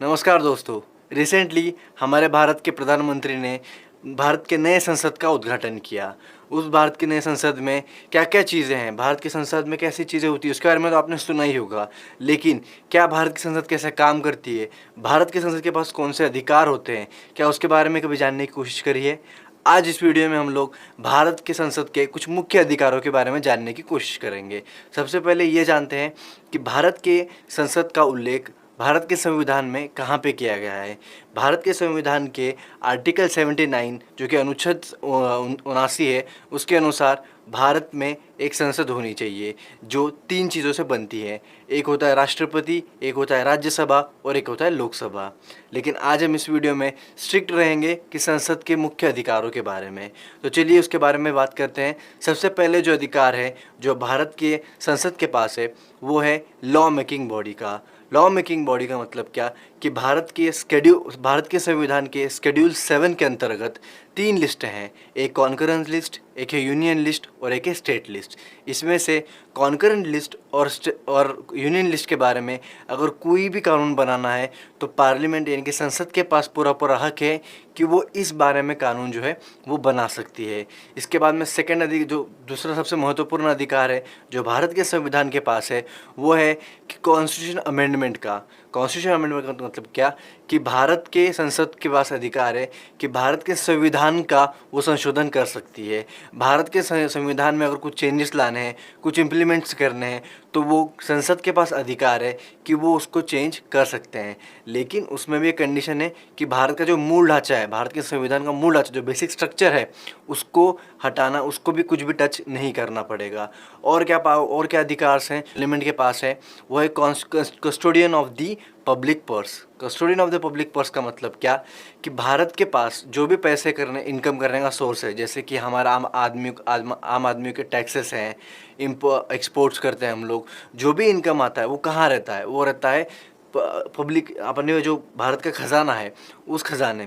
नमस्कार दोस्तों। रिसेंटली हमारे भारत के प्रधानमंत्री ने भारत के नए संसद का उद्घाटन किया। उस भारत के नए संसद में क्या-क्या चीज़ें हैं, भारत की संसद में कैसी चीज़ें होती हैं, उसके बारे में तो आपने सुना ही होगा। लेकिन क्या भारत की संसद कैसे काम करती है, भारत की संसद के पास कौन से अधिकार होते हैं, क्या उसके बारे में कभी जानने की कोशिश करी है? आज इस वीडियो में हम लोग भारत की संसद के कुछ मुख्य अधिकारों के बारे में जानने की कोशिश करेंगे। सबसे पहले ये जानते हैं कि भारत के संसद का उल्लेख भारत के संविधान में कहाँ पे किया गया है। भारत के संविधान के आर्टिकल 79 जो कि अनुच्छेद 79 है, उसके अनुसार भारत में एक संसद होनी चाहिए जो 3 चीज़ों से बनती है। एक होता है राष्ट्रपति, एक होता है राज्यसभा और एक होता है लोकसभा। लेकिन आज हम इस वीडियो में स्ट्रिक्ट रहेंगे कि संसद के मुख्य अधिकारों के बारे में। तो चलिए उसके बारे में बात करते हैं। सबसे पहले जो अधिकार है जो भारत के संसद के पास है वो है लॉ मेकिंग बॉडी का। लॉ मेकिंग बॉडी का मतलब क्या कि भारत के संविधान के शेड्यूल 7 के अंतर्गत 3 लिस्टें हैं। एक कॉन्करेंस लिस्ट, एक है यूनियन लिस्ट और एक है स्टेट लिस्ट। इसमें से कॉन्करेंट लिस्ट और यूनियन लिस्ट के बारे में अगर कोई भी कानून बनाना है तो पार्लियामेंट यानी कि संसद के पास पूरा हक है कि वो इस बारे में कानून जो है वो बना सकती है। इसके बाद में जो दूसरा सबसे महत्वपूर्ण अधिकार है जो भारत के संविधान के पास है वो है कि कॉन्स्टिट्यूशन अमेंडमेंट का। कॉन्स्टिट्यूशन अमेंडमेंट का मतलब क्या कि भारत के संसद के पास अधिकार है कि भारत के संविधान का वो संशोधन कर सकती है। भारत के संविधान में अगर कुछ चेंजेस लाने हैं, कुछ इम्प्लीमेंट्स करने हैं तो वो संसद के पास अधिकार है कि वो उसको चेंज कर सकते हैं। लेकिन उसमें भी एक कंडीशन है कि भारत का जो मूल ढांचा है, भारत के संविधान का मूल ढांचा जो बेसिक स्ट्रक्चर है उसको हटाना, उसको भी कुछ भी टच नहीं करना पड़ेगा। और क्या अधिकार हैं पार्लियामेंट के पास है वो है custodian of the public purse. Custodian of the public purse का मतलब क्या कि भारत के पास जो भी पैसे इनकम करने का सोर्स है, जैसे कि हमारा आम आदमी के टैक्सेस हैं, एक्सपोर्ट्स करते हैं हम लोग, जो भी इनकम आता है वो कहाँ रहता है, वो रहता है पब्लिक अपने जो भारत का खजाना है उस खजाने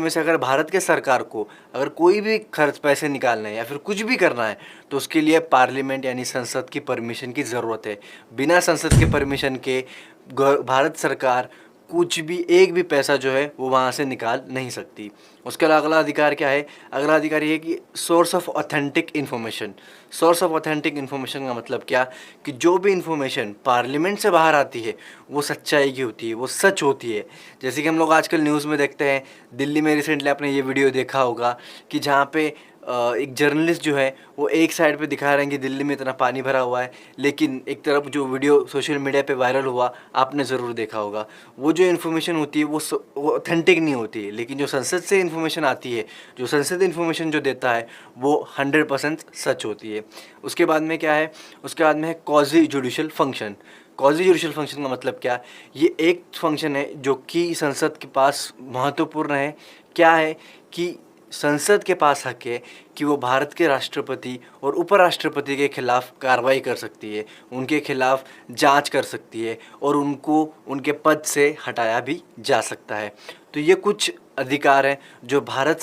में से अगर भारत के सरकार को अगर कोई भी खर्च पैसे निकालने हैं या फिर कुछ भी करना है तो उसके लिए पार्लियामेंट यानी संसद की परमिशन की ज़रूरत है। बिना संसद के परमिशन के भारत सरकार कुछ भी एक भी पैसा जो है वो वहाँ से निकाल नहीं सकती। उसके अगला अधिकार क्या है? अगला अधिकार ये है कि source of authentic information. Source of authentic information का मतलब क्या कि जो भी इन्फॉर्मेशन पार्लियामेंट से बाहर आती है वो सच्चाई की होती है, वो सच होती है। जैसे कि हम लोग आजकल न्यूज़ में देखते हैं, दिल्ली में रिसेंटली आपने ये वीडियो देखा होगा कि जहाँ पे एक जर्नलिस्ट जो है वो एक साइड पे दिखा रहे हैं कि दिल्ली में इतना पानी भरा हुआ है, लेकिन एक तरफ जो वीडियो सोशल मीडिया पे वायरल हुआ आपने ज़रूर देखा होगा, वो जो इन्फॉर्मेशन होती है वो ऑथेंटिक नहीं होती है। लेकिन जो संसद से इन्फॉर्मेशन आती है, जो संसद इन्फॉर्मेशन जो देता है वो 100% सच होती है। उसके बाद में क्या है? उसके बाद में है quasi judicial function. Quasi judicial function का मतलब क्या? ये एक फंक्शन है जो कि संसद के पास महत्वपूर्ण है। क्या है कि संसद के पास हक है कि वो भारत के राष्ट्रपति और उपराष्ट्रपति के खिलाफ कार्रवाई कर सकती है, उनके खिलाफ जांच कर सकती है और उनको उनके पद से हटाया भी जा सकता है। तो ये कुछ अधिकार हैं जो भारत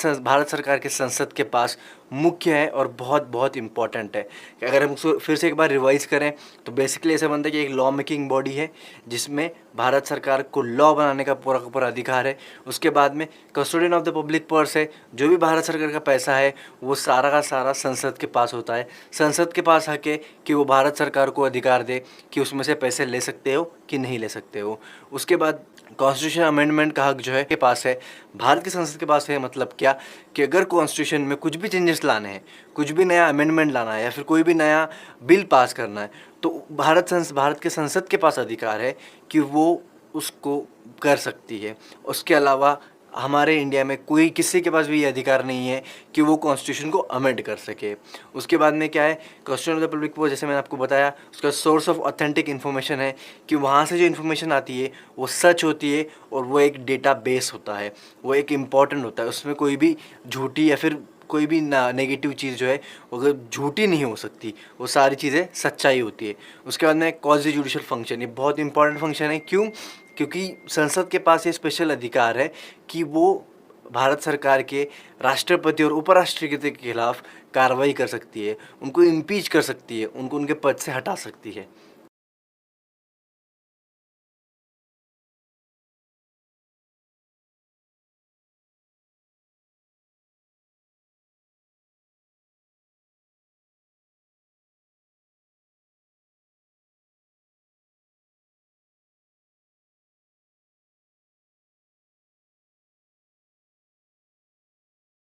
सरकार के संसद के पास मुख्य है और बहुत बहुत इम्पॉर्टेंट है। अगर हम उसको फिर से एक बार रिवाइज़ करें तो बेसिकली ऐसा बनता है कि एक लॉ मेकिंग बॉडी है जिसमें भारत सरकार को लॉ बनाने का पूरा अधिकार है। उसके बाद में custodian of the public purse है, जो भी भारत सरकार का पैसा है वो सारा का सारा संसद के पास होता है। संसद के पास हक है कि वो भारत सरकार को अधिकार दे कि उसमें से पैसे ले सकते हो कि नहीं ले सकते हो। उसके बाद कॉन्स्टिट्यूशन अमेंडमेंट का हक जो है के पास है, भारत की संसद के पास है। मतलब क्या कि अगर कॉन्स्टिट्यूशन में कुछ भी चेंजेस लाने हैं, कुछ भी नया अमेंडमेंट लाना है या फिर कोई भी नया बिल पास करना है तो भारत के संसद के पास अधिकार है कि वो उसको कर सकती है। उसके अलावा हमारे इंडिया में कोई किसी के पास भी ये अधिकार नहीं है कि वो कॉन्स्टिट्यूशन को अमेंड कर सके। उसके बाद में क्या है? Constitution of the public purse, जैसे मैंने आपको बताया, उसका सोर्स ऑफ ऑथेंटिक इन्फॉर्मेशन है कि वहाँ से जो इन्फॉर्मेशन आती है वो सच होती है और वो एक डेटा बेस होता है, वो एक इम्पॉर्टेंट होता है। उसमें कोई भी झूठी या फिर कोई भी नेगेटिव चीज़ जो है वो झूठी नहीं हो सकती, वो सारी चीज़ें सच्चाई होती है। उसके बाद में क्वाज़ी जुडिशल फंक्शन, ये बहुत इंपॉर्टेंट फंक्शन है। क्यों? क्योंकि संसद के पास ये स्पेशल अधिकार है कि वो भारत सरकार के राष्ट्रपति और उपराष्ट्रपति के खिलाफ कार्रवाई कर सकती है, उनको इम्पीच कर सकती है, उनको उनके पद से हटा सकती है।